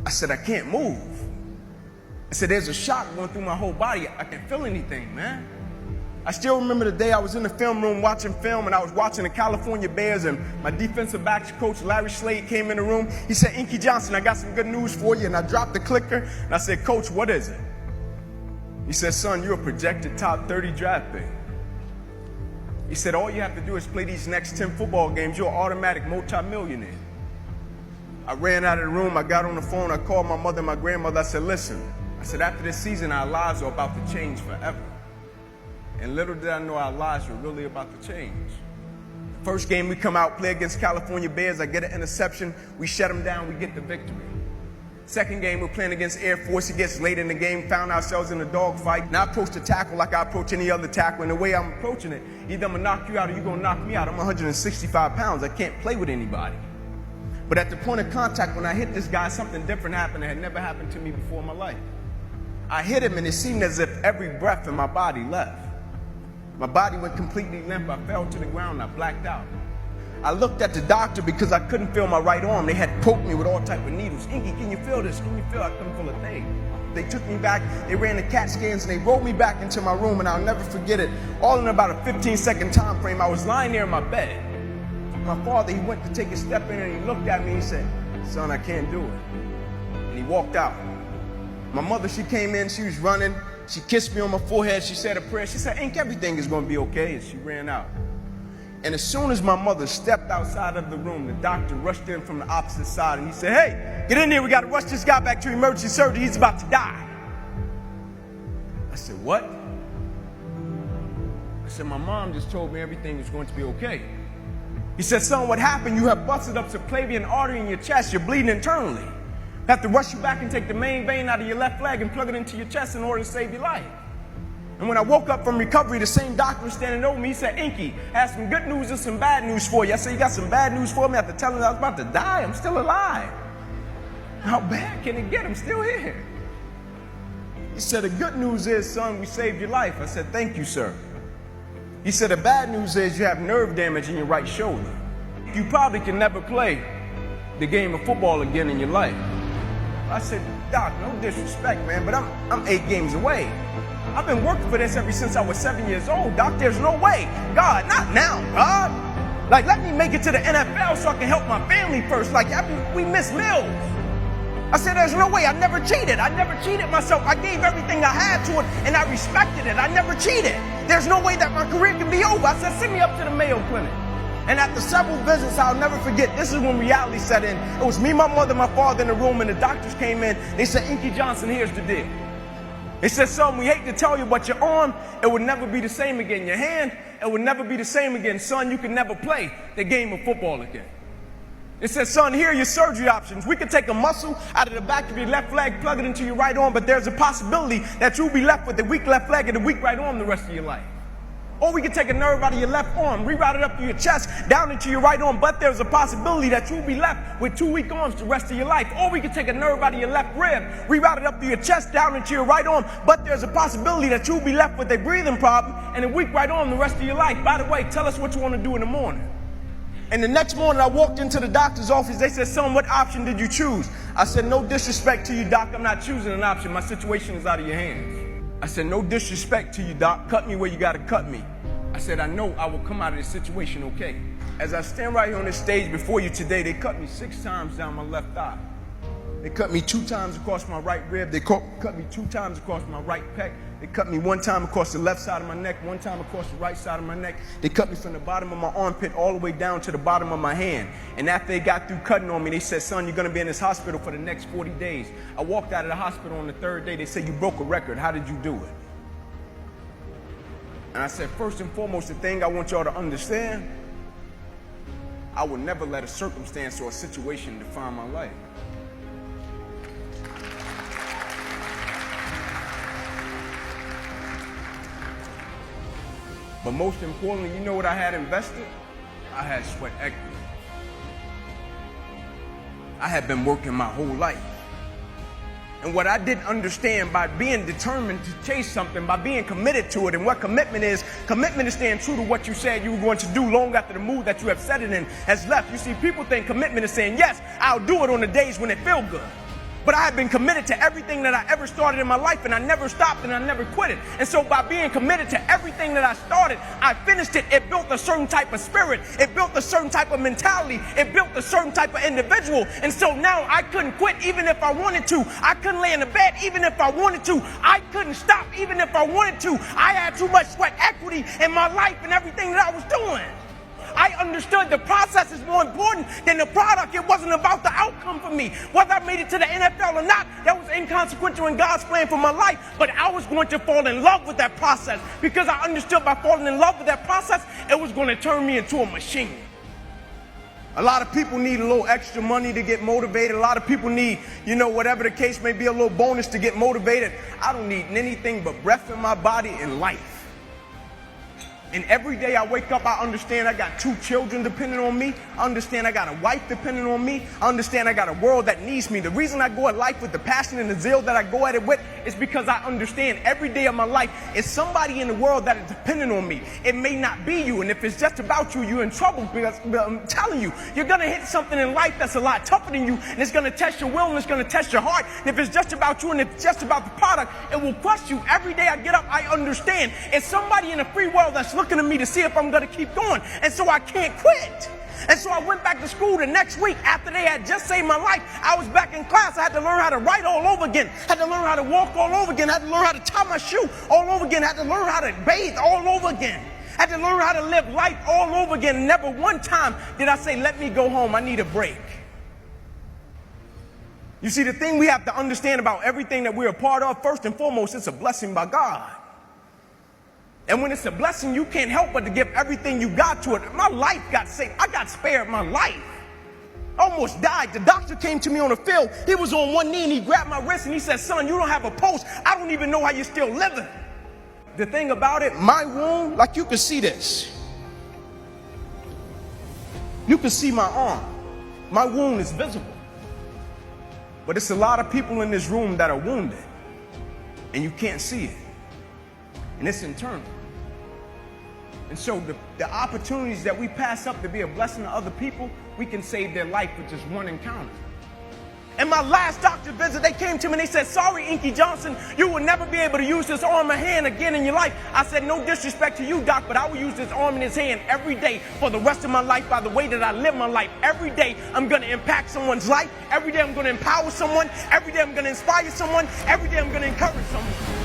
I said, I can't move. I said, there's a shock going through my whole body. I can't feel anything, man. I still remember the day I was in the film room watching film, and I was watching the California Bears, and my defensive backs coach, Larry Slade, came in the room. He said, Inky Johnson, I got some good news for you. And I dropped the clicker, and I said, Coach, what is it? He said, son, you're a projected top 30 draft pick. He said, all you have to do is play these next 10 football games. You're an automatic multimillionaire. I ran out of the room. I got on the phone. I called my mother and my grandmother. I said, listen. I said, after this season, our lives are about to change forever. And little did I know our lives were really about to change. First game we come out, play against California Bears. I get an interception. We shut them down. We get the victory. Second game, we're playing against Air Force. It gets late in the game, found ourselves in a dogfight. And I approach the tackle like I approach any other tackle. And the way I'm approaching it, either I'm going to knock you out or you're going to knock me out. I'm 165 pounds. I can't play with anybody. But at the point of contact, when I hit this guy, something different happened that had never happened to me before in my life. I hit him, and it seemed as if every breath in my body left. My body went completely limp. I fell to the ground. I blacked out. I looked at the doctor because I couldn't feel my right arm. They had poked me with all type of needles. Inky, can you feel this? Can you feel? I couldn't feel a thing. They took me back. They ran the CAT scans, and they rolled me back into my room, and I'll never forget it. All in about a 15-second time frame, I was lying there in my bed. My father, he went to take a step in, and he looked at me and he said, son, I can't do it. And he walked out. My mother, she came in, she was running. She kissed me on my forehead. She said a prayer. She said, Ink, everything is going to be okay. And she ran out. And as soon as my mother stepped outside of the room, the doctor rushed in from the opposite side, and he said, hey, get in there. We got to rush this guy back to emergency surgery. He's about to die. I said, what? I said, my mom just told me everything was going to be okay. He said, son, what happened? You have busted up subclavian artery in your chest. You're bleeding internally. I have to rush you back and take the main vein out of your left leg and plug it into your chest in order to save your life. And when I woke up from recovery, the same doctor was standing over me. He said, Inky, I have some good news and some bad news for you. I said, you got some bad news for me? After telling him I was about to die, I'm still alive. How bad can it get? I'm still here. He said, the good news is, son, we saved your life. I said, thank you, sir. He said, the bad news is you have nerve damage in your right shoulder. You probably can never play the game of football again in your life. I said, Doc, no disrespect, man, but I'm 8 games away. I've been working for this ever since I was 7 years old, Doc. There's no way. God, not now, God. Like, let me make it to the NFL so I can help my family first. Like, we miss meals. I said, there's no way. I never cheated. I never cheated myself. I gave everything I had to it, and I respected it. I never cheated. There's no way that my career can be over. I said, send me up to the Mayo Clinic. And after several visits, I'll never forget, this is when reality set in. It was me, my mother, my father in the room, and the doctors came in. They said, Inky Johnson, here's the deal. They said, son, we hate to tell you, but your arm, it would never be the same again. Your hand, it would never be the same again. Son, you can never play the game of football again. They said, son, here are your surgery options. We could take a muscle out of the back of your left leg, plug it into your right arm, but there's a possibility that you'll be left with the weak left leg and the weak right arm the rest of your life. Or we could take a nerve out of your left arm, reroute it up to your chest, down into your right arm, but there's a possibility that you'll be left with 2 weak arms the rest of your life. Or we could take a nerve out of your left rib, reroute it up to your chest, down into your right arm, but there's a possibility that you'll be left with a breathing problem and a weak right arm the rest of your life. By the way, tell us what you want to do in the morning. And the next morning I walked into the doctor's office. They said, son, what option did you choose? I said, no disrespect to you, doc. I'm not choosing an option. My situation is out of your hands. I said, no disrespect to you, doc. Cut me where you got to cut me. I said, I know I will come out of this situation okay. As I stand right here on this stage before you today, they cut me 6 times down my left thigh. They cut me 2 times across my right rib. They cut me 2 times across my right pec. They cut me 1 time across the left side of my neck, 1 time across the right side of my neck. They cut me from the bottom of my armpit all the way down to the bottom of my hand. And after they got through cutting on me, they said, son, you're going to be in this hospital for the next 40 days. I walked out of the hospital on the 3rd day. They said, you broke a record. How did you do it? And I said, first and foremost, the thing I want y'all to understand, I will never let a circumstance or a situation define my life. But most importantly, you know what I had invested? I had sweat equity. I had been working my whole life. And what I didn't understand, by being determined to chase something, by being committed to it, and what commitment is staying true to what you said you were going to do long after the mood that you have set it in has left. You see, people think commitment is saying, yes, I'll do it on the days when it feels good. But I had been committed to everything that I ever started in my life, and I never stopped and I never quit it. And so by being committed to everything that I started, I finished it. It built a certain type of spirit. It built a certain type of mentality. It built a certain type of individual. And so now I couldn't quit even if I wanted to. I couldn't lay in the bed even if I wanted to. I couldn't stop even if I wanted to. I had too much sweat equity in my life and everything that I was doing. I understood the process is more important than the product. It wasn't about the outcome for me. Whether I made it to the NFL or not, that was inconsequential in God's plan for my life. But I was going to fall in love with that process because I understood by falling in love with that process, it was going to turn me into a machine. A lot of people need a little extra money to get motivated. A lot of people need, whatever the case may be, a little bonus to get motivated. I don't need anything but breath in my body and life. And every day I wake up, I understand I got 2 children depending on me. I understand I got a wife depending on me. I understand I got a world that needs me. The reason I go at life with the passion and the zeal that I go at it with is because I understand every day of my life is somebody in the world that is dependent on me. It may not be you, and if it's just about you, you're in trouble because I'm telling you, you're going to hit something in life that's a lot tougher than you, and it's going to test your will and it's going to test your heart. And if it's just about you and if it's just about the product, it will crush you. Every day I get up, I understand it's somebody in the free world that's looking at me to see if I'm going to keep going. And so I can't quit. And so I went back to school the next week after they had just saved my life. I was back in class. I had to learn how to write all over again. Had to learn how to walk all over again. Had to learn how to tie my shoe all over again. Had to learn how to bathe all over again. Had to learn how to live life all over again. And never one time did I say, let me go home. I need a break. You see, the thing we have to understand about everything that we're a part of, first and foremost, it's a blessing by God. And when it's a blessing, you can't help but to give everything you got to it. My life got saved. I got spared my life. Almost died. The doctor came to me on the field. He was on one knee and he grabbed my wrist and he said, son, you don't have a pulse. I don't even know how you're still living. The thing about it, my wound, like you can see this. You can see my arm. My wound is visible. But it's a lot of people in this room that are wounded and you can't see it. And it's internal. And so the opportunities that we pass up to be a blessing to other people, we can save their life with just one encounter. In my last doctor visit, they came to me and they said, sorry, Inky Johnson, you will never be able to use this arm and hand again in your life. I said, no disrespect to you, doc, but I will use this arm and this hand every day for the rest of my life by the way that I live my life. Every day I'm going to impact someone's life. Every day I'm going to empower someone. Every day I'm going to inspire someone. Every day I'm going to encourage someone.